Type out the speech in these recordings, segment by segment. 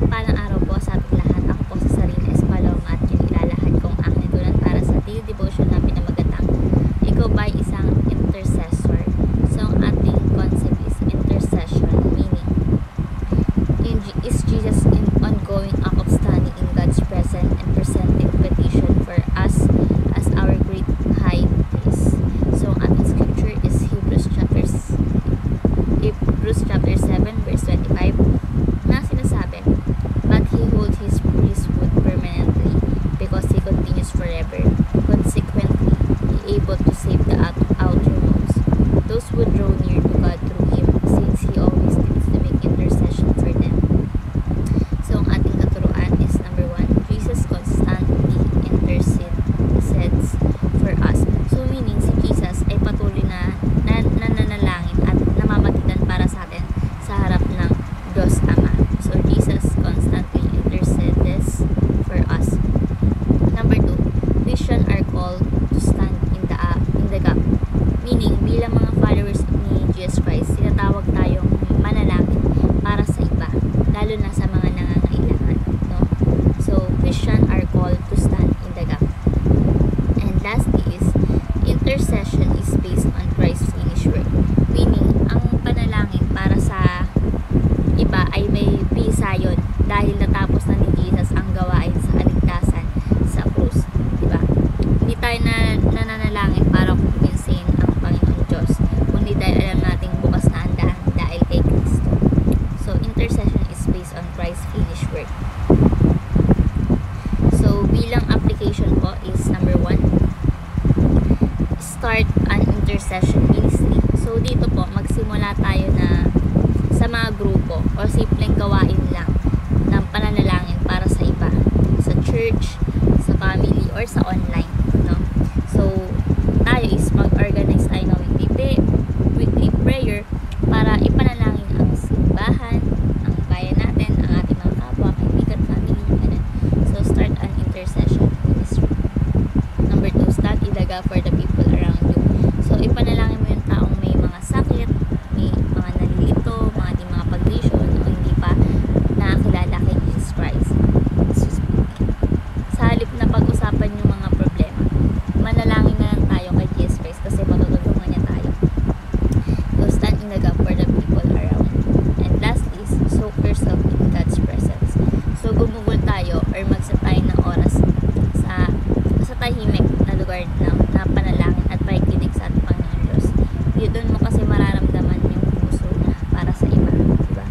Mapagpalang araw po sa ating lahat. Ako po si Sarina Espaloma at yung ilalahad kong aking natulan para sa daily devotion na pinamagatang ikaw ba'y isang intercessor? So ang ating concept is intercession, meaning is Jesus in ongoing act of standing in God's presence and presenting petition for us as our great high priest. So ang ating scripture is Hebrews chapter 7 verse 25 na sinasabi, but he holds his priesthood permanently because he continues forever. Consequently, he able to save the outermost, those who draw near to God through him, since he always needs to make intercession for them. So ang ating katuruan is number 1, Jesus constantly intercedes for us. So meaning si Jesus ay patuloy na nananalangin at namamagitan para sa atin sa harap ng Diyos Ama. So Jesus constantly intercedes for us. Number 2, Christians are called to stand in the gap. Meaning, bilang mga followers ni Jesus Christ, tinatawag tayong manalangin para sa iba, lalo na sa mga nangangailangan, no? So Christians are called to stand in the gap. And lastly is, intercession is based on Christ's finished work. Meaning, ang panalangin para sa iba ay may bisa yun dahil natapos na ni Jesus ang gawain sa kaligtasan sa krus, diba? Hindi tayo nananalangin para kumbinsin ang Panginoon Diyos, kundi dahil alam nating bukas na ang dahil kay Kristo. So intercession is based on Christ's finished work. So bilang application po is number 1, start an intercession ministry. So dito po magsimula tayo na sa mga grupo o simpleng gawain lang ng pananalangin para sa iba, sa church, sa family, or sa online, no? So tayo is mag-organize tayo ng weekly prayer para ipanalangin ang simbahan, ang bayan natin, ang ating mga kapwa, kaibigan, family, ganun. So start an intercession ministry. Number 2, stand in the gap for the people around you. So ipanalangin mo yung taong may mga sakit, may mga nalilito, mga di mga pag-vision, o hindi pa nakakilala kay Jesus Christ. Sa halip na pag-usapan yung mga problema, manalangin na lang tayo kay Jesus Christ kasi matutulungan niya tayo. So stand in the gap for the people around. And lastly is, soak yourself in God's presence. So gumugol tayo or magset tayo ng oras sa tahimik na lugar na panalangin at pakikinig sa ating Panginoon Diyos. Doon mo kasi mararamdaman yung puso niya para sa iba, diba?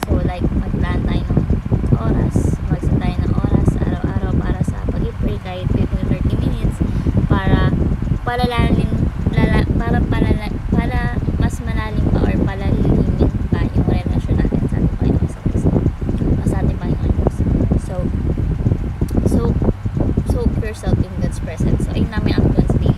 So like maglaan tayo ng oras, magset tayo ng oras araw-araw para sa pag-pray kahit 15-30 minutes para mas malalim pa or palalimin pa yung relasyon natin sa ating Panginoon sa Kristo o sa ating Panginoon Diyos. So soak yourself in God's presence. So ayun namin ang today